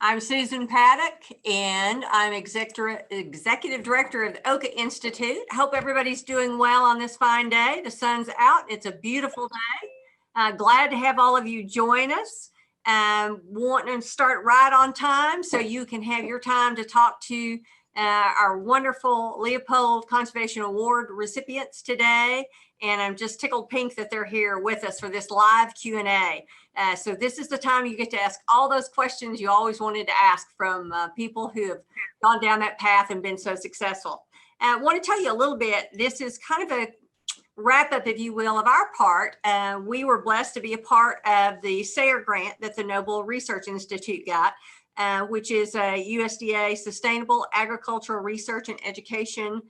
I'm Susan Paddock, and I'm Executive Director of the OCA Institute. Hope everybody's doing well on this fine day. The sun's out. It's a beautiful day. Glad to have all of you join us. Wanting to start right on time so you can have your time to talk to our wonderful Leopold Conservation Award recipients today. And I'm just tickled pink that they're here with us for this live Q&A. So this is the time you get to ask all those questions you always wanted to ask from people who have gone down that path and been so successful. I want to tell you a little bit, this is kind of a wrap up, if you will, of our part. We were blessed to be a part of the SARE grant that the Noble Research Institute got, which is a USDA Sustainable Agricultural Research and Education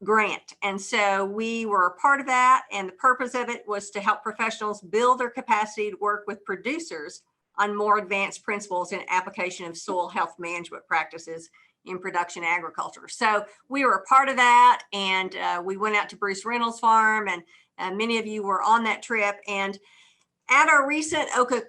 grant. And so we were a part of that, and the purpose of it was to help professionals build their capacity to work with producers on more advanced principles in application of soil health management practices in production agriculture. So we were a part of that, and we went out to Bruce Reynolds Farm, and many of you were on that trip. And at our recent OCA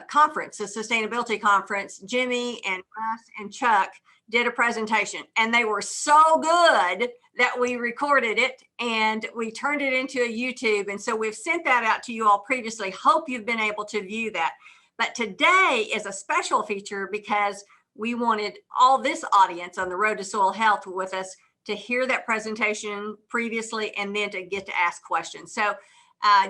conference, the sustainability conference, Jimmy and Russ and Chuck did a presentation, and they were so good that we recorded it and we turned it into a YouTube. And so we've sent that out to you all previously. Hope you've been able to view that. But today is a special feature because we wanted all this audience on the Road to Soil Health with us to hear that presentation previously and then to get to ask questions. So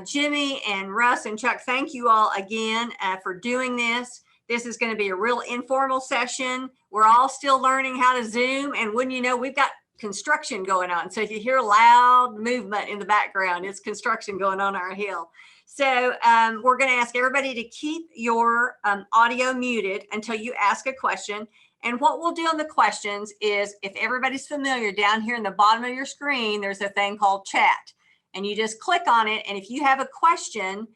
Jimmy and Russ and Chuck, thank you all again for doing this. This is going to be a real informal session. We're all still learning how to Zoom, and wouldn't you know, we've got construction going on. So if you hear loud movement in the background, it's construction going on our hill. So we're going to ask everybody to keep your audio muted until you ask a question. And what we'll do on the questions is, if everybody's familiar, down here in the bottom of your screen, there's a thing called chat. And you just click on it. And if you have a question,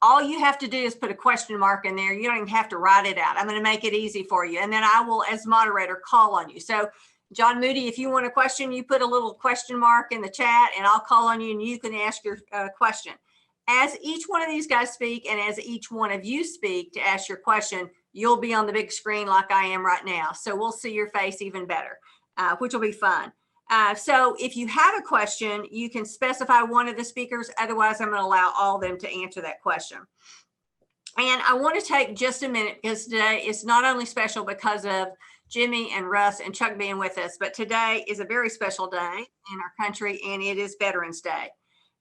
all you have to do is put a question mark in there. You don't even have to write it out. I'm going to make it easy for you. And then I will, as moderator, call on you. So John Moody, if you want a question, you put a little question mark in the chat and I'll call on you and you can ask your question. As each one of these guys speak and as each one of you speak to ask your question, you'll be on the big screen like I am right now. So we'll see your face even better, which will be fun. So if you have a question, you can specify one of the speakers. Otherwise, I'm going to allow all of them to answer that question. And I want to take just a minute because today is not only special because of Jimmy and Russ and Chuck being with us, but today is a very special day in our country, and it is Veterans Day.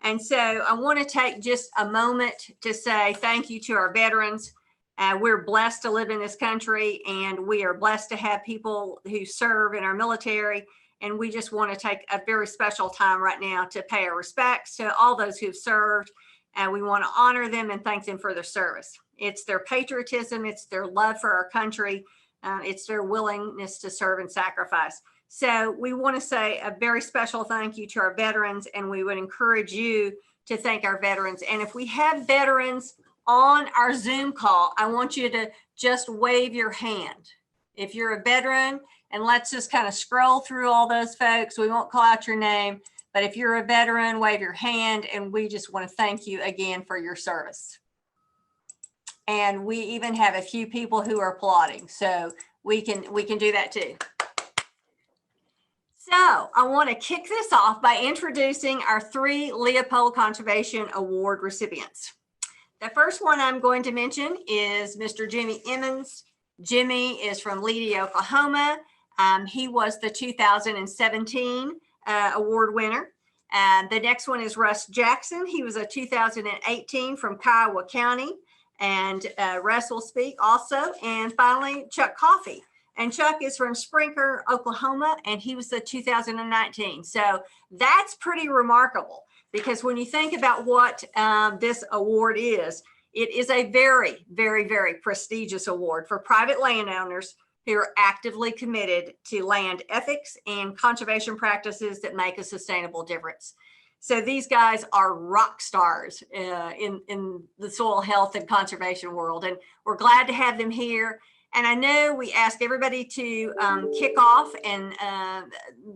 And so I want to take just a moment to say thank you to our veterans. We're blessed to live in this country, and we are blessed to have people who serve in our military. And we just want to take a very special time right now to pay our respects to all those who've served. And we want to honor them and thank them for their service. It's their patriotism, it's their love for our country, it's their willingness to serve and sacrifice. So we want to say a very special thank you to our veterans, and we would encourage you to thank our veterans. And if we have veterans on our Zoom call, I want you to just wave your hand. If you're a veteran, and let's just kind of scroll through all those folks. We won't call out your name, but if you're a veteran, wave your hand, and we just want to thank you again for your service. And we even have a few people who are applauding, so we can do that too. So I want to kick this off by introducing our 3 Leopold Conservation Award recipients. The first one I'm going to mention is Mr. Jimmy Emmons. Jimmy is from Leedy, Oklahoma. He was the 2017 award winner. The next one is Russ Jackson. He was a 2018 from Kiowa County, and Russ will speak also. And finally, Chuck Coffey. And Chuck is from Sprinker, Oklahoma, and he was the 2019. So that's pretty remarkable, because when you think about what this award is, it is a very, very, very prestigious award for private landowners who are actively committed to land ethics and conservation practices that make a sustainable difference. So these guys are rock stars in the soil health and conservation world, and we're glad to have them here. And I know we ask everybody to kick off and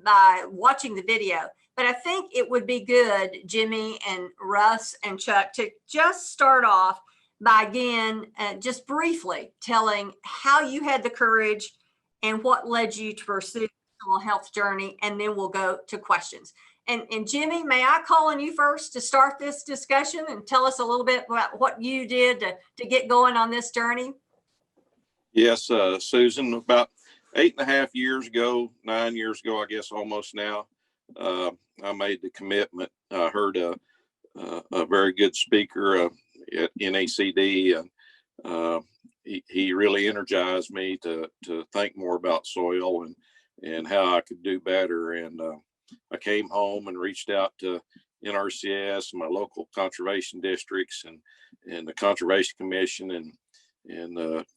by watching the video, but I think it would be good, Jimmy and Russ and Chuck, to just start off by again, just briefly telling how you had the courage and what led you to pursue the soil health journey, and then we'll go to questions. And Jimmy, may I call on you first to start this discussion and tell us a little bit about what you did to get going on this journey? Yes, Susan, about 8.5 years ago, 9 years ago, I guess almost now, I made the commitment. I heard a very good speaker at NACD, and he really energized me to think more about soil and how I could do better. And I came home and reached out to NRCS, my local conservation districts, and the Conservation Commission, and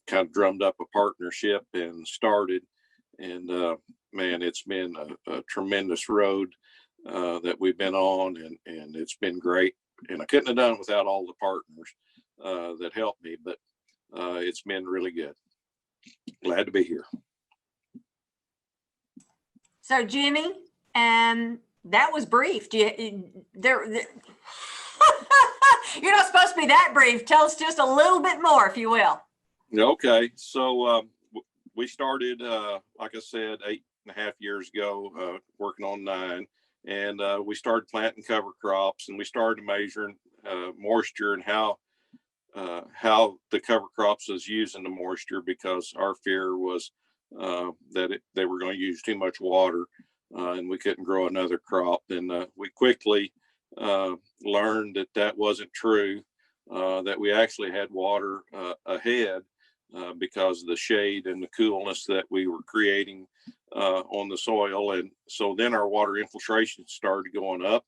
kind of drummed up a partnership and started. And man, it's been a tremendous road that we've been on, and it's been great. And I couldn't have done it without all the partners that helped me, but it's been really good. Glad to be here. So Jimmy, that was brief. You're not supposed to be that brief. Tell us just a little bit more, if you will. Okay, so we started, like I said, 8.5 years ago, working on 9, and we started planting cover crops, and we started measuring moisture and how the cover crops was using the moisture, because our fear was that they were going to use too much water, and we couldn't grow another crop. And we quickly learned that that wasn't true, that we actually had water ahead because of the shade and the coolness that we were creating on the soil. And so then our water infiltration started going up.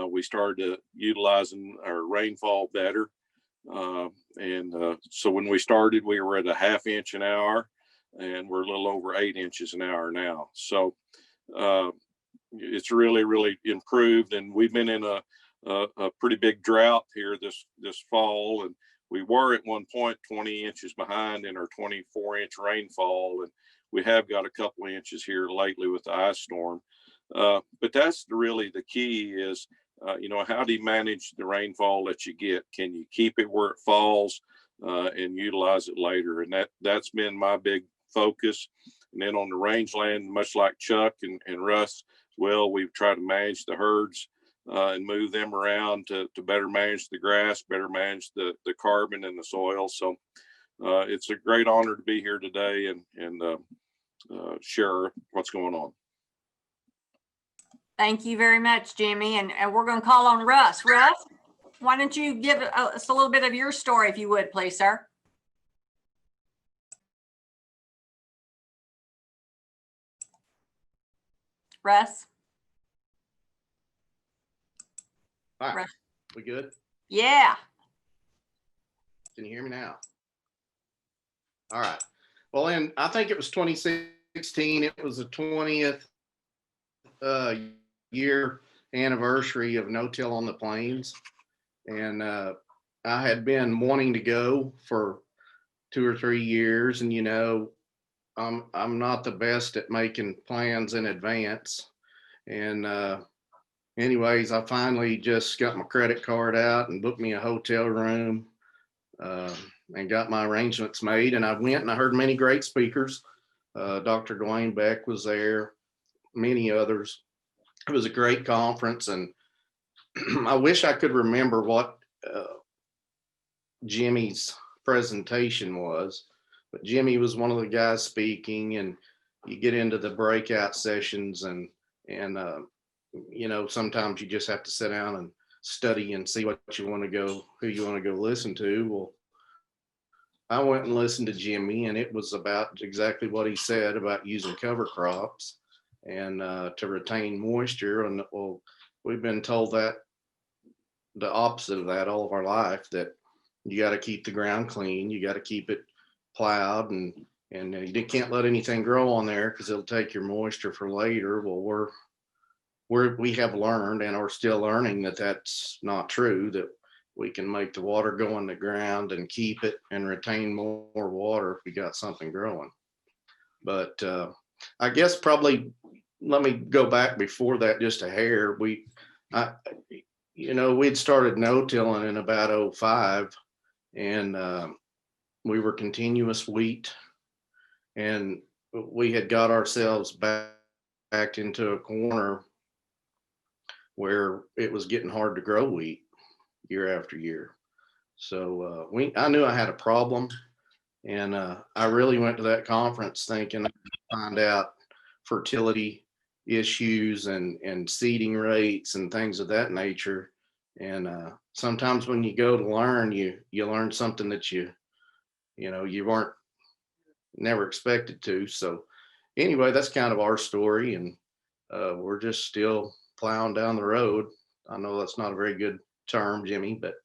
We started utilizing our rainfall better. So when we started, we were at a 1/2 inch an hour, and we're a little over 8 inches an hour now. So it's really, really improved. And we've been in a pretty big drought here this fall, and we were at one point 20 inches behind in our 24-inch rainfall, and we have got a couple of inches here lately with the ice storm. But that's really the key is, how do you manage the rainfall that you get? Can you keep it where it falls and utilize it later? And that's been my big focus. And then on the rangeland, much like Chuck and Russ, well, we've tried to manage the herds and move them around to better manage the grass, better manage the carbon in the soil. So it's a great honor to be here today and share what's going on. Thank you very much, Jimmy. And we're going to call on Russ. Russ, why don't you give us a little bit of your story, if you would, please, sir? Russ? All right, Russ. we good? Yeah. Can you hear me now? All right. Well, I think it was 2016. It was the 20th year anniversary of No Till on the Plains. And I had been wanting to go for 2 or 3 years. And, I'm not the best at making plans in advance. And anyways, I finally just got my credit card out and booked me a hotel room and got my arrangements made. And I went and I heard many great speakers. Dr. Dwayne Beck was there, many others. It was a great conference. And I wish I could remember what Jimmy's presentation was, but Jimmy was one of the guys speaking, and you get into the breakout sessions and sometimes you just have to sit down and study and see what you want to go, who you want to go listen to. Well, I went and listened to Jimmy, and it was about exactly what he said about using cover crops and to retain moisture. And well, we've been told that the opposite of that all of our life, that you got to keep the ground clean, you got to keep it plowed, and you can't let anything grow on there because it'll take your moisture for later. Well, we have learned and are still learning that that's not true, that we can make the water go in the ground and keep it and retain more water if we got something growing. But I guess probably let me go back before that just a hair. We'd started no-tilling in about 2005, and we were continuous wheat, and we had got ourselves backed into a corner where it was getting hard to grow wheat year after year. So I knew I had a problem, and I really went to that conference thinking I'd find out fertility issues and seeding rates and things of that nature. And sometimes when you go to learn, you learn something that you weren't never expected to. So anyway, that's kind of our story, and we're just still plowing down the road. I know that's not a very good term, Jimmy, but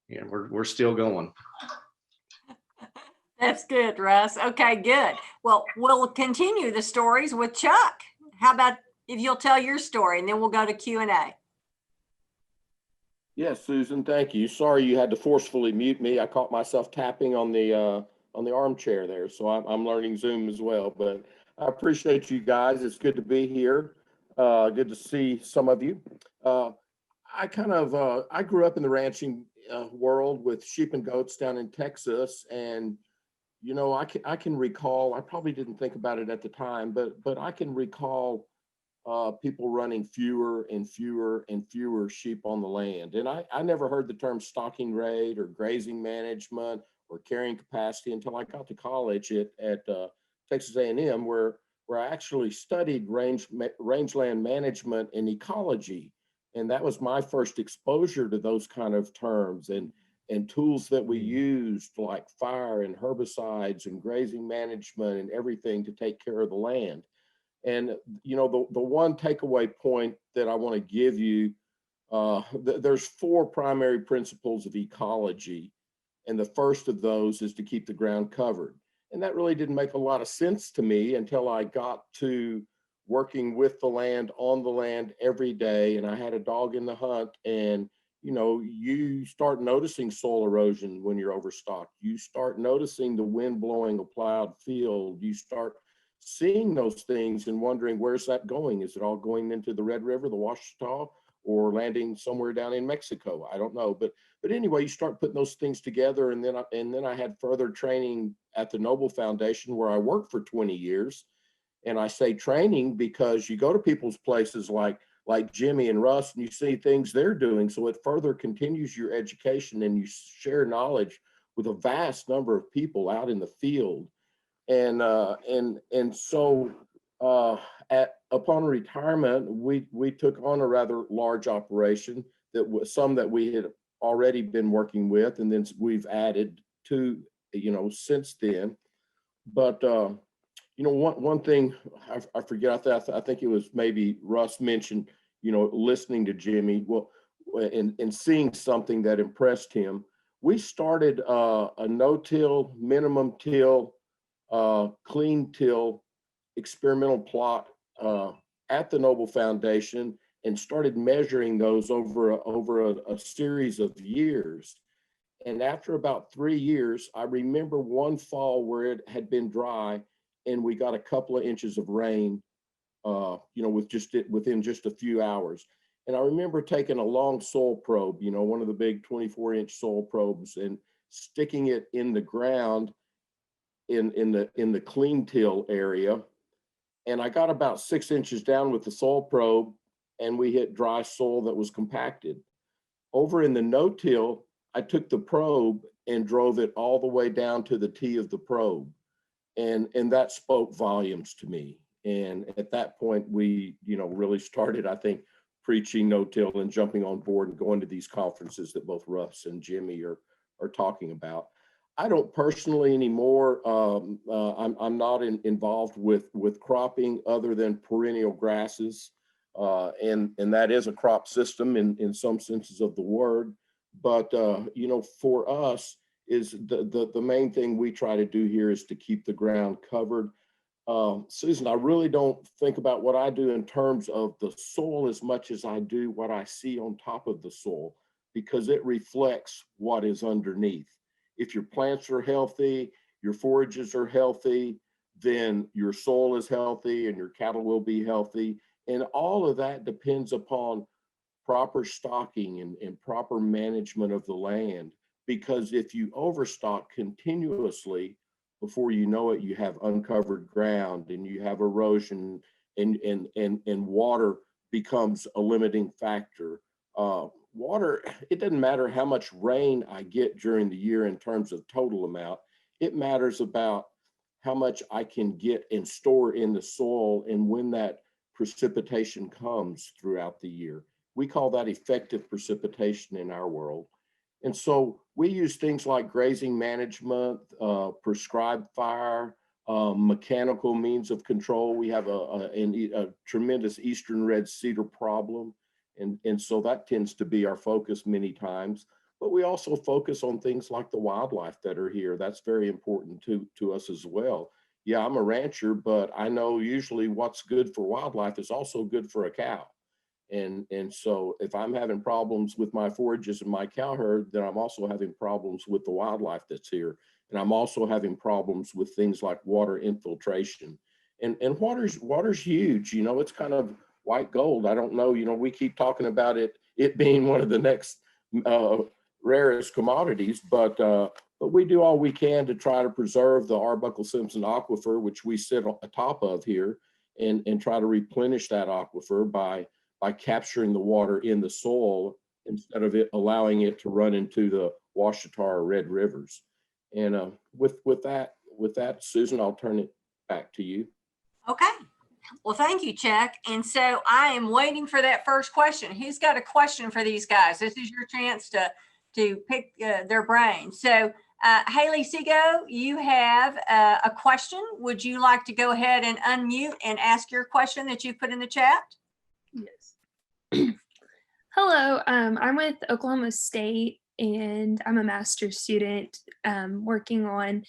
yeah, we're still going. That's good, Russ. Okay, good. Well, we'll continue the stories with Chuck. How about if you'll tell your story and then we'll go to Q&A. Yes, Susan, thank you. Sorry you had to forcefully mute me. I caught myself tapping on the armchair there, so I'm learning Zoom as well. But I appreciate you guys. It's good to be here. Good to see some of you. I grew up in the ranching world with sheep and goats down in Texas, and I can recall. I probably didn't think about it at the time, but I can recall people running fewer and fewer and fewer sheep on the land. And I never heard the term stocking rate or grazing management or carrying capacity until I got to college at Texas A&M, where I actually studied rangeland management and ecology. And that was my first exposure to those kind of terms and tools that we used, like fire and herbicides and grazing management and everything to take care of the land. And the one takeaway point that I want to give you, there's four primary principles of ecology, and the first of those is to keep the ground covered. And that really didn't make a lot of sense to me until I got to working with the land, on the land every day, and I had a dog in the hunt. And you start noticing soil erosion when you're overstocked. You start noticing the wind blowing a plowed field. You start seeing those things and wondering, where's that going? Is it all going into the Red River, the Ouachita, or landing somewhere down in Mexico? I don't know. But anyway, you start putting those things together. And then I had further training at the Noble Foundation, where I worked for 20 years. And I say training because you go to people's places like Jimmy and Russ, and you see things they're doing. So it further continues your education, and you share knowledge with a vast number of people out in the field. And so upon retirement, we took on a rather large operation that was some that we had already been working with, and then we've added to since then. But one thing I forget. I think it was maybe Russ mentioned listening to Jimmy. Well, and seeing something that impressed him. We started a no-till, minimum till, clean till experimental plot at the Noble Foundation, and started measuring those over a series of years. And after about 3 years, I remember one fall where it had been dry, and we got a couple of inches of rain, within just a few hours. And I remember taking a long soil probe, one of the big 24-inch soil probes, and sticking it in the ground in the clean till area. And I got about 6 inches down with the soil probe, and we hit dry soil that was compacted. Over in the no-till, I took the probe and drove it all the way down to the T of the probe. And that spoke volumes to me. And at that point, we, really started, I think, preaching no-till and jumping on board and going to these conferences that both Russ and Jimmy are talking about. I don't personally anymore. I'm not involved with cropping other than perennial grasses, and that is a crop system in some senses of the word. But for us, is the main thing we try to do here is to keep the ground covered. Susan, I really don't think about what I do in terms of the soil as much as I do what I see on top of the soil, because it reflects what is underneath. If your plants are healthy, your forages are healthy, then your soil is healthy and your cattle will be healthy. And all of that depends upon proper stocking and proper management of the land. because if you overstock continuously, before you know it, you have uncovered ground and you have erosion, and water becomes a limiting factor. Water, it doesn't matter how much rain I get during the year in terms of total amount. It matters about how much I can get and store in the soil and when that precipitation comes throughout the year. We call that effective precipitation in our world. And so we use things like grazing management, prescribed fire, mechanical means of control. We have a tremendous eastern red cedar problem. And so that tends to be our focus many times. But we also focus on things like the wildlife that are here. That's very important to us as well. Yeah, I'm a rancher, but I know usually what's good for wildlife is also good for a cow. And so if I'm having problems with my forages and my cow herd, then I'm also having problems with the wildlife that's here. And I'm also having problems with things like water infiltration. And water's huge, you know, it's kind of white gold. I don't know, you know, we keep talking about it being one of the next rarest commodities, but we do all we can to try to preserve the Arbuckle Simpson aquifer, which we sit on the top of here, and try to replenish that aquifer by capturing the water in the soil instead of it allowing it to run into the Washita or Red Rivers. And with that, Susan, I'll turn it back to you. Okay. Well, thank you, Chuck. And so I am waiting for that first question. Who's got a question for these guys? This is your chance to pick their brain. So Haley Seago, you have a question. Would you like to go ahead and unmute and ask your question that you put in the chat? Yes. Hello, I'm with Oklahoma State and I'm a master's student working on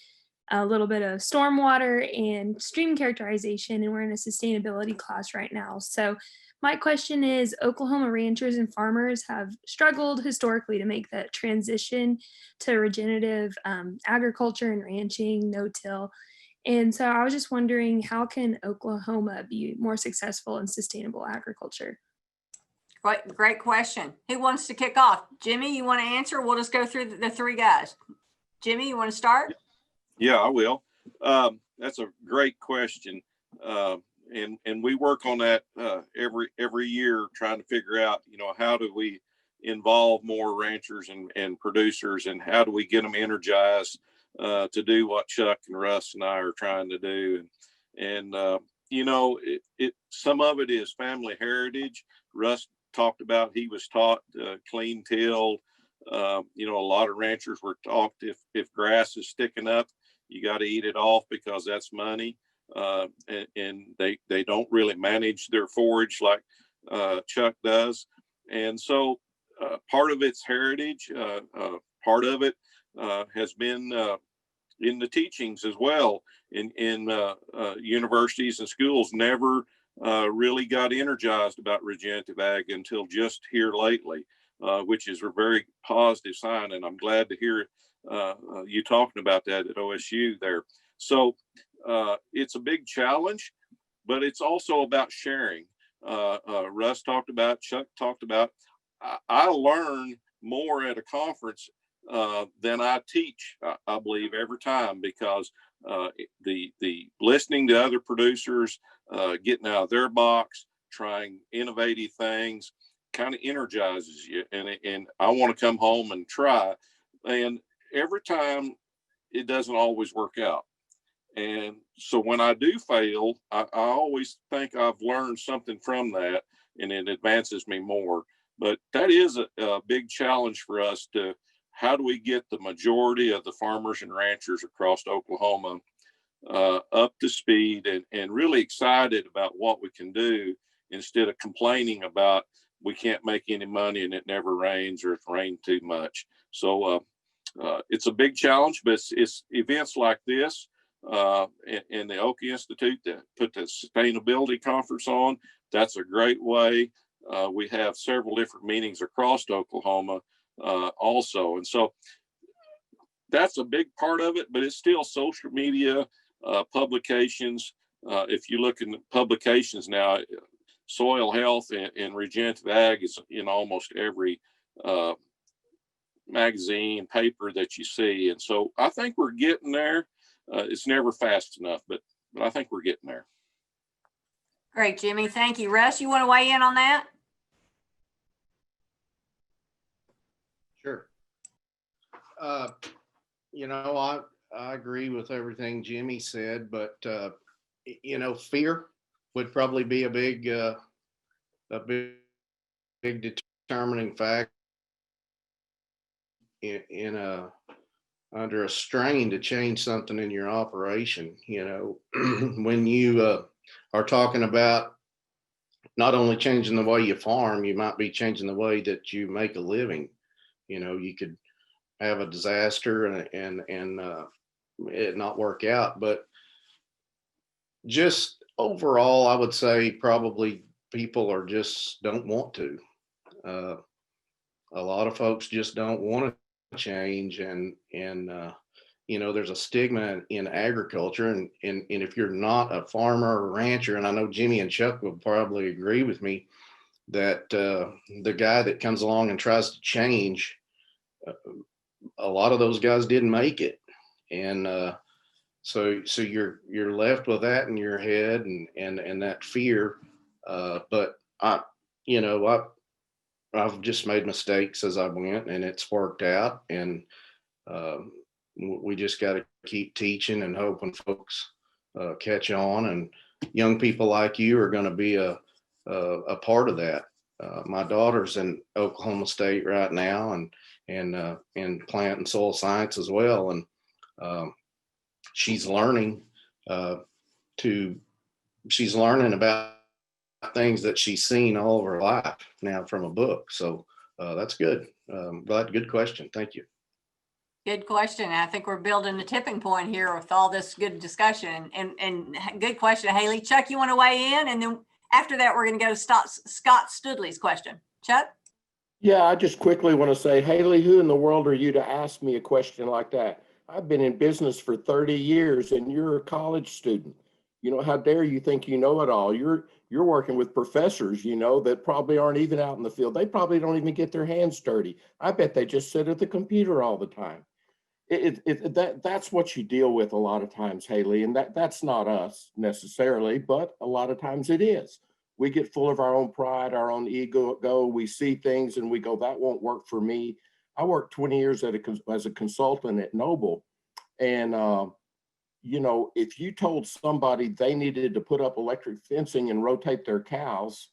a little bit of stormwater and stream characterization, and we're in a sustainability class right now. So my question is, Oklahoma ranchers and farmers have struggled historically to make that transition to regenerative agriculture and ranching, no-till. And so I was just wondering, how can Oklahoma be more successful in sustainable agriculture? Great question. Who wants to kick off? Jimmy, you want to answer? We'll just go through the three guys. Jimmy, you want to start? Yeah, I will. That's a great question. And we work on that every year, trying to figure out, you know, how do we involve more ranchers and producers, and how do we get them energized to do what Chuck and Russ and I are trying to do. And you know, some of it is family heritage. Russ talked about, he was taught clean till. You know, a lot of ranchers were taught if grass is sticking up, you got to eat it off because that's money. And they don't really manage their forage like Chuck does. And so part of it's heritage, part of it has been in the teachings as well. In universities and schools never really got energized about regenerative ag until just here lately, which is a very positive sign. And I'm glad to hear you talking about that at OSU there. So it's a big challenge, but it's also about sharing. Russ talked about, Chuck talked about. I learn more at a conference than I teach, I believe, every time, because the listening to other producers, getting out of their box, trying innovative things, kind of energizes you. And I want to come home and try. And every time it doesn't always work out. And so when I do fail, I always think I've learned something from that, and it advances me more. But that is a big challenge for us to, how do we get the majority of the farmers and ranchers across Oklahoma up to speed and really excited about what we can do, instead of complaining about we can't make any money and it never rains, or it's rained too much. So it's a big challenge, but it's events like this and the Oka Institute that put the sustainability conference on. That's a great way. We have several different meetings across Oklahoma also. And so that's a big part of it, but it's still social media, publications. If you look in the publications now, soil health and regenerative ag is in almost every magazine, paper that you see. And so I think we're getting there. It's never fast enough, but I think we're getting there. Great, Jimmy. Thank you. Russ, you want to weigh in on that? Sure. You know, I agree with everything Jimmy said, but you know, fear would probably be a big determining factor in a under a strain to change something in your operation. You know, when you are talking about not only changing the way you farm, you might be changing the way that you make a living. You know, you could have a disaster and it not work out. But just overall, I would say probably people are just don't want to. A lot of folks just don't want to change, and you know, there's a stigma in agriculture, and if you're not a farmer or rancher, and I know Jimmy and Chuck will probably agree with me that the guy that comes along and tries to change, a lot of those guys didn't make it, and so you're left with that in your head and that fear. But you know, I've just made mistakes as I went, and it's worked out, and we just got to keep teaching and hoping folks catch on, and young people like you are going to be a part of that. My daughter's in Oklahoma State right now, and in plant and soil science as well, and she's learning she's learning about things that she's seen all of her life now from a book. So that's good. But good question. Thank you. Good question. I think we're building a tipping point here with all this good discussion, and good question, Haley. Chuck, you want to weigh in? And then after that, we're going to go to Scott Studley's question. Chuck? Yeah, I just quickly want to say, Haley, who in the world are you to ask me a question like that? I've been in business for 30 years and you're a college student. You know, how dare you think you know it all? You're working with professors, you know, that probably aren't even out in the field. They probably don't even get their hands dirty. I bet they just sit at the computer all the time. That's what you deal with a lot of times, Haley, and that's not us necessarily, but a lot of times it is. We get full of our own pride, our own ego. We see things and we go, that won't work for me. I worked 20 years as a consultant at Noble, and you know, if you told somebody they needed to put up electric fencing and rotate their cows,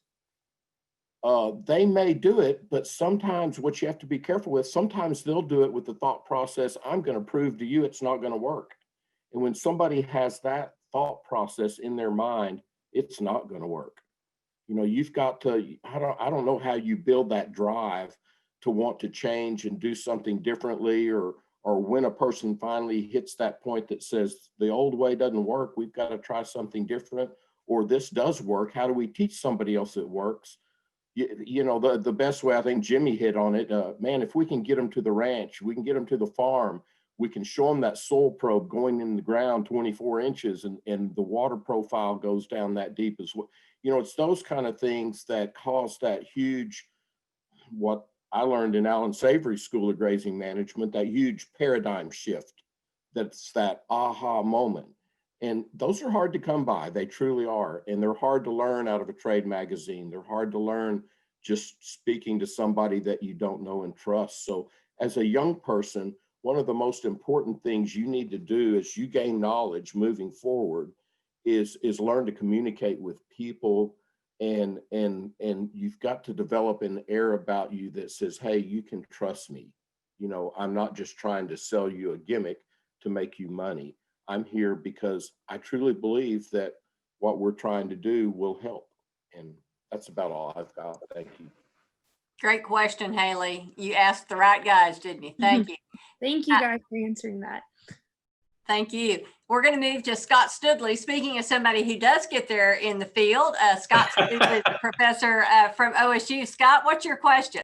they may do it, but sometimes what you have to be careful with, sometimes they'll do it with the thought process, I'm going to prove to you it's not going to work. And when somebody has that thought process in their mind, it's not going to work. You know, you've got to, I don't know how you build that drive to want to change and do something differently, or when a person finally hits that point that says the old way doesn't work, we've got to try something different, or this does work. How do we teach somebody else it works? You know, the best way, I think Jimmy hit on it, man, if we can get them to the ranch, we can get them to the farm, we can show them that soil probe going in the ground 24 inches and the water profile goes down that deep as well. You know, it's those kind of things that cause that huge, what I learned in Alan Savory's School of Grazing Management, that huge paradigm shift. That's that aha moment. And those are hard to come by. They truly are. And they're hard to learn out of a trade magazine. They're hard to learn just speaking to somebody that you don't know and trust. So as a young person, one of the most important things you need to do as you gain knowledge moving forward is learn to communicate with people, and you've got to develop an air about you that says, hey, you can trust me. You know, I'm not just trying to sell you a gimmick to make you money. I'm here because I truly believe that what we're trying to do will help. And that's about all I've got. Thank you. Great question, Haley. You asked the right guys, didn't you? Thank you. Thank you guys for answering that. Thank you. We're going to move to Scott Studley. Speaking of somebody who does get there in the field, Scott Studley is a professor from OSU. Scott, what's your question?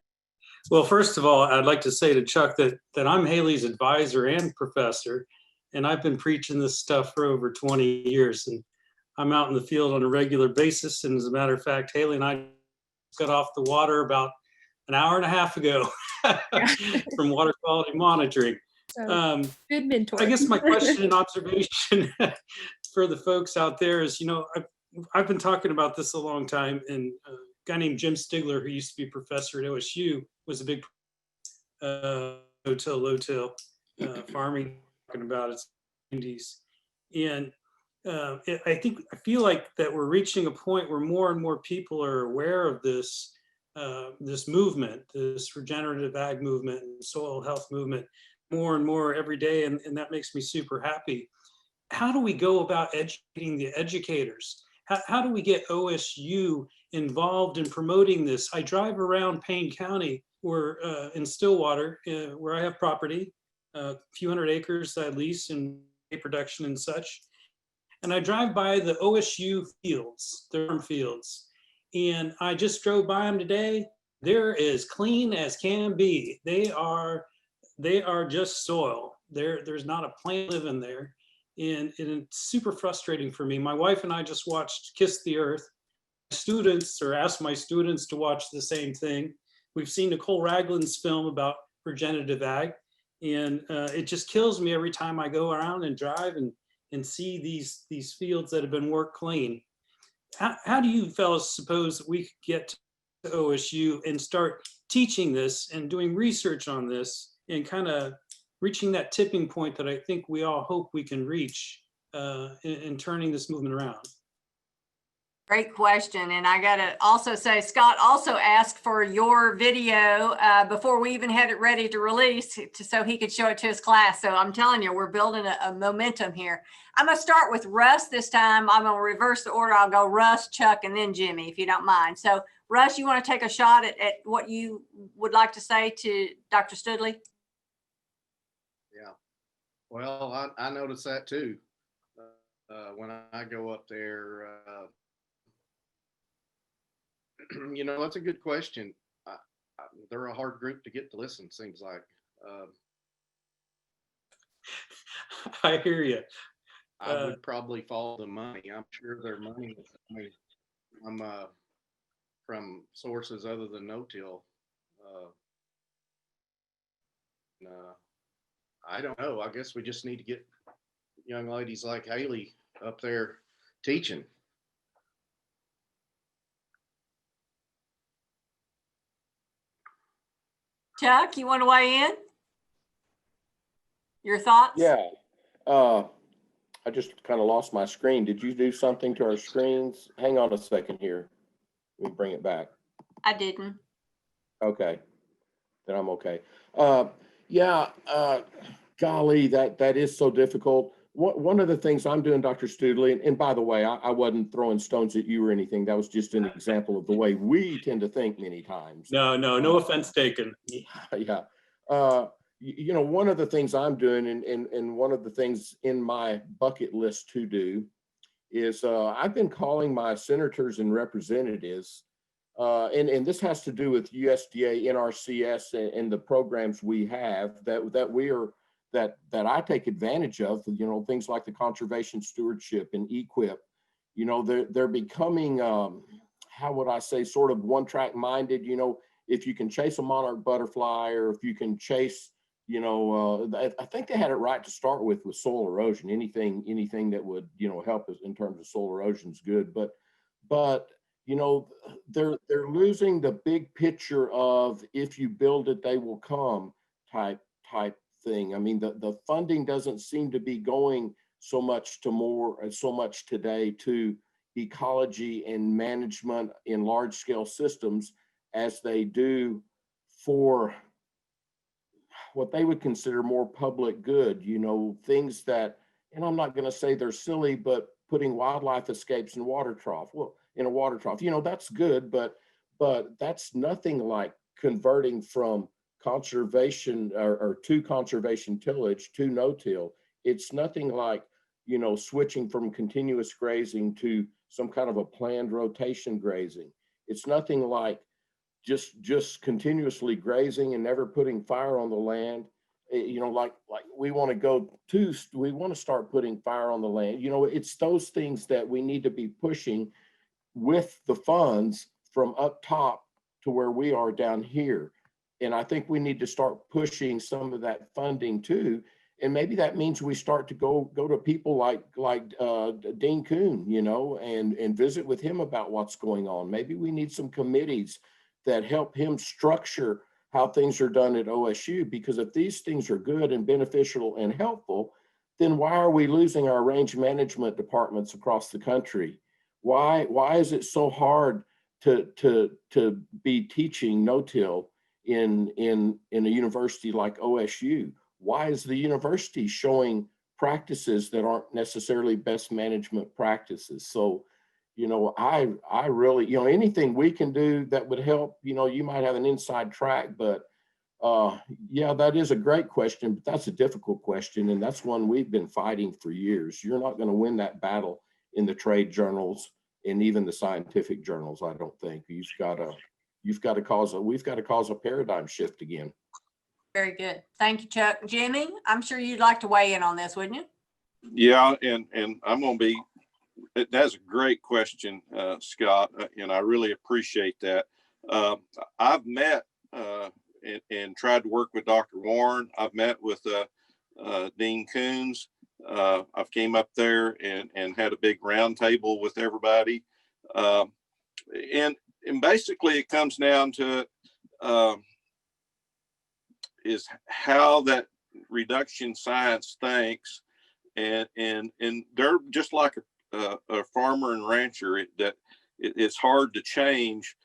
Well, first of all, I'd like to say to Chuck that I'm Haley's advisor and professor, and I've been preaching this stuff for over 20 years, and I'm out in the field on a regular basis. And as a matter of fact, Haley and I got off the water about an hour and a half ago from water quality monitoring. So good mentor. I guess my question and observation for the folks out there is, I've been talking about this a long time, and a guy named Jim Stigler, who used to be a professor at OSU, was a big no-till, farming, talking about its 90s. And I feel like that we're reaching a point where more and more people are aware of this movement, this regenerative ag movement and soil health movement, more and more every day, and that makes me super happy. How do we go about educating the educators? How do we get OSU involved in promoting this? I drive around Payne County, where in Stillwater, where I have property, a few hundred acres that I lease in production and such. And I drive by the OSU fields, the farm fields, and I just drove by them today. They're as clean as can be. They are just soil. There's not a plant living there. And it's super frustrating for me. My wife and I just watched Kiss the Earth. Students, or asked my students to watch the same thing. We've seen Nicole Ragland's film about regenerative ag, and it just kills me every time I go around and drive and see these fields that have been worked clean. How do you fellas suppose that we could get to OSU and start teaching this and doing research on this and kind of reaching that tipping point that I think we all hope we can reach in turning this movement around? Great question. And I got to also say, Scott also asked for your video before we even had it ready to release so he could show it to his class. So I'm telling you, we're building a momentum here. I'm going to start with Russ this time. I'm going to reverse the order. I'll go Russ, Chuck, and then Jimmy, if you don't mind. So Russ, you want to take a shot at what you would like to say to Dr. Studley? Yeah. Well, I noticed that too. When I go up there, that's a good question. They're a hard group to get to listen, seems like. I hear you. I would probably follow the money. I'm sure their money is from sources other than no-till. I don't know. I guess we just need to get young ladies like Haley up there teaching. Chuck, you want to weigh in? Your thoughts? Yeah. I just kind of lost my screen. Did you do something to our screens? Hang on a second here. Let me bring it back. I didn't. Okay. Then I'm okay. Golly, that is so difficult. One of the things I'm doing, Dr. Studley, and by the way, I wasn't throwing stones at you or anything. That was just an example of the way we tend to think many times. No offense taken. Yeah. One of the things I'm doing and one of the things in my bucket list to do is I've been calling my senators and representatives, and this has to do with USDA, NRCS, and the programs we have that I take advantage of, things like the conservation stewardship and EQIP. They're becoming, how would I say, sort of one-track minded. If you can chase a monarch butterfly, or if you can chase, I think they had it right to start with soil erosion. Anything that would, help us in terms of soil erosion is good. But they're losing the big picture of if you build it, they will come type thing. I mean, the funding doesn't seem to be going so much today to ecology and management in large scale systems as they do for what they would consider more public good, things that, and I'm not going to say they're silly, but putting wildlife escapes in a water trough, that's good, but that's nothing like converting from conservation or to conservation tillage to no-till. It's nothing like, switching from continuous grazing to some kind of a planned rotation grazing. It's nothing like just continuously grazing and never putting fire on the land. Like we want to start putting fire on the land. It's those things that we need to be pushing with the funds from up top to where we are down here. And I think we need to start pushing some of that funding too. And maybe that means we start to go to people like Dean Kuhn, you know, and visit with him about what's going on. Maybe we need some committees that help him structure how things are done at OSU, because if these things are good and beneficial and helpful, then why are we losing our range management departments across the country? Why is it so hard to be teaching no-till in a university like OSU? Why is the university showing practices that aren't necessarily best management practices? So, you know, I really, you know, anything we can do that would help, you know, you might have an inside track, but yeah, that is a great question, but that's a difficult question. And that's one we've been fighting for years. You're not going to win that battle in the trade journals and even the scientific journals. I don't think we've got to cause a paradigm shift again. Very good. Thank you, Chuck. Jimmy, I'm sure you'd like to weigh in on this, wouldn't you? Yeah, and I'm going to be, that's a great question, Scott, and I really appreciate that. I've met and tried to work with Dr. Warren. I've met with Dean Koontz. I've came up there and had a big round table with everybody. And basically it comes down to is how that reduction science thinks. And they're just like a farmer and rancher, it's hard to change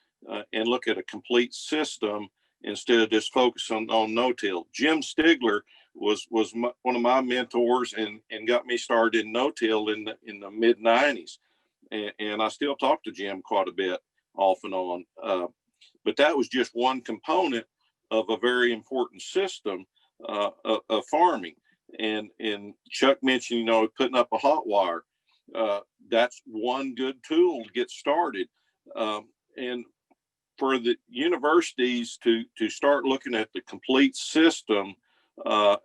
and look at a complete system instead of just focus on no-till. Jim Stigler was one of my mentors and got me started in no-till in the mid 90s. And I still talk to Jim quite a bit off and on. But that was just one component of a very important system of farming. And Chuck mentioned, you know, putting up a hot wire. That's one good tool to get started. And for the universities to start looking at the complete system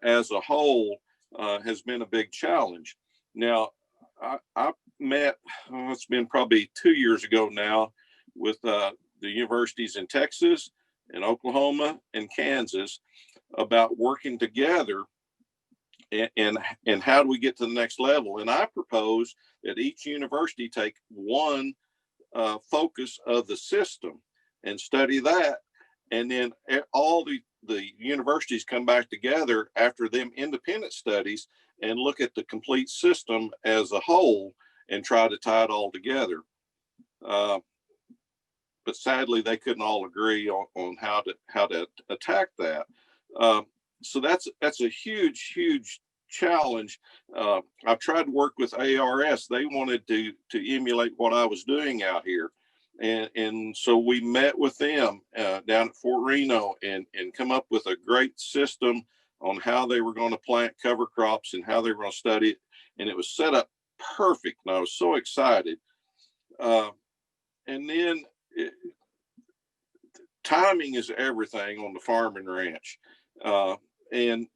as a whole has been a big challenge. Now, I met, it's been probably 2 years ago now, with the universities in Texas and Oklahoma and Kansas about working together and how do we get to the next level. And I propose that each university take one focus of the system and study that, and then all the universities come back together after them independent studies and look at the complete system as a whole and try to tie it all together. But sadly, they couldn't all agree on how to attack that. So that's a huge challenge. I've tried to work with ARS. They wanted to emulate what I was doing out here. And so we met with them down at Fort Reno and come up with a great system on how they were going to plant cover crops and how they were going to study it. And it was set up perfect. And I was so excited. And then timing is everything on the farm and ranch. And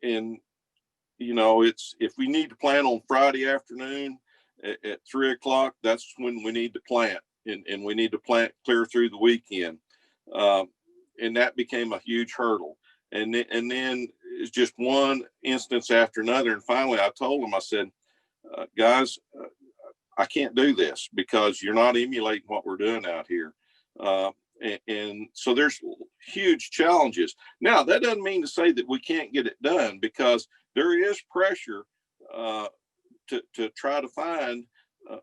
you know, it's, if we need to plant on Friday afternoon at 3 o'clock, that's when we need to plant. And we need to plant clear through the weekend. And that became a huge hurdle. And then it's just one instance after another. And finally I told them, I said, guys, I can't do this because you're not emulating what we're doing out here. And so there's huge challenges. Now, that doesn't mean to say that we can't get it done, because there is pressure to try to find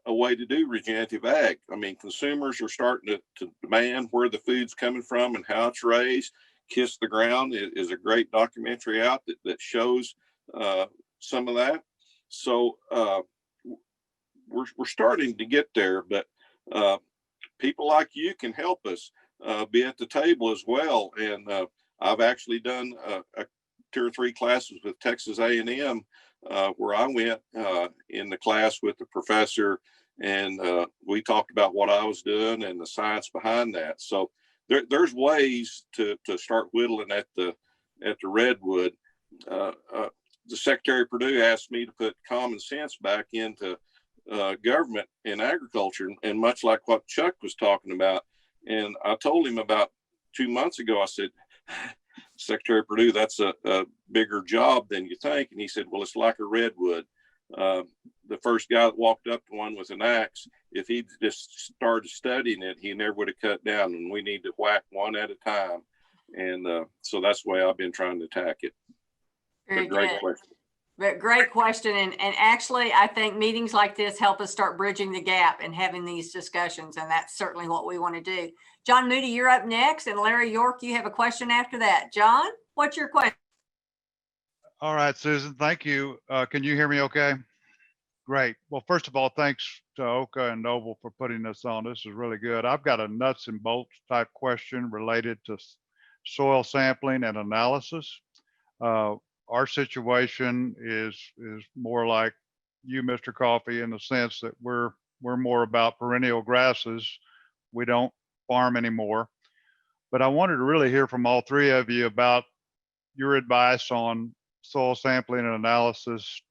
a way to do regenerative ag. I mean, consumers are starting to demand where the food's coming from and how it's raised. Kiss the Ground is a great documentary out that shows some of that. So we're starting to get there, but people like you can help us be at the table as well. And I've actually done 2 or 3 classes with Texas A&M where I went in the class with the professor, and we talked about what I was doing and the science behind that. So there's ways to start whittling at the redwood. The Secretary of Purdue asked me to put common sense back into government and agriculture, and much like what Chuck was talking about. And I told him about 2 months ago, I said, Secretary Perdue, that's a bigger job than you think. And he said, well, it's like a redwood. The first guy that walked up to one with an axe, if he just started studying it, he never would have cut down. And we need to whack one at a time. And so that's the way I've been trying to attack it. Very But great good. question. But great question. And actually, I think meetings like this help us start bridging the gap and having these discussions. And that's certainly what we want to do. John Moody, you're up next. And Larry York, you have a question after that. John, what's your question? All right, Susan, thank you. Can you hear me okay? Great. Well, first of all, thanks to Oka and Noble for putting this on. This is really good. I've got a nuts and bolts type question related to soil sampling and analysis. Our situation is more like you, Mr. Coffey, in the sense that we're more about perennial grasses. We don't farm anymore. But I wanted to really hear from all three of you about your advice on soil sampling and analysis,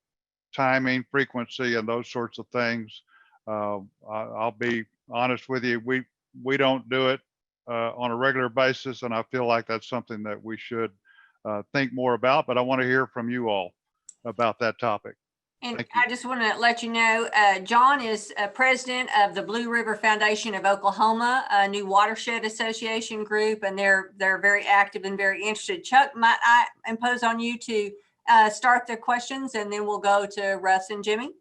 timing, frequency, and those sorts of things. I'll be honest with you, we don't do it on a regular basis, and I feel like that's something that we should think more about, but I want to hear from you all about that topic. And Thank you. I just want to let you know, John is president of the Blue River Foundation of Oklahoma, a new watershed association group, and they're very active and very interested. Chuck, might I impose on you to start the questions, and then we'll go to Russ and Jimmy?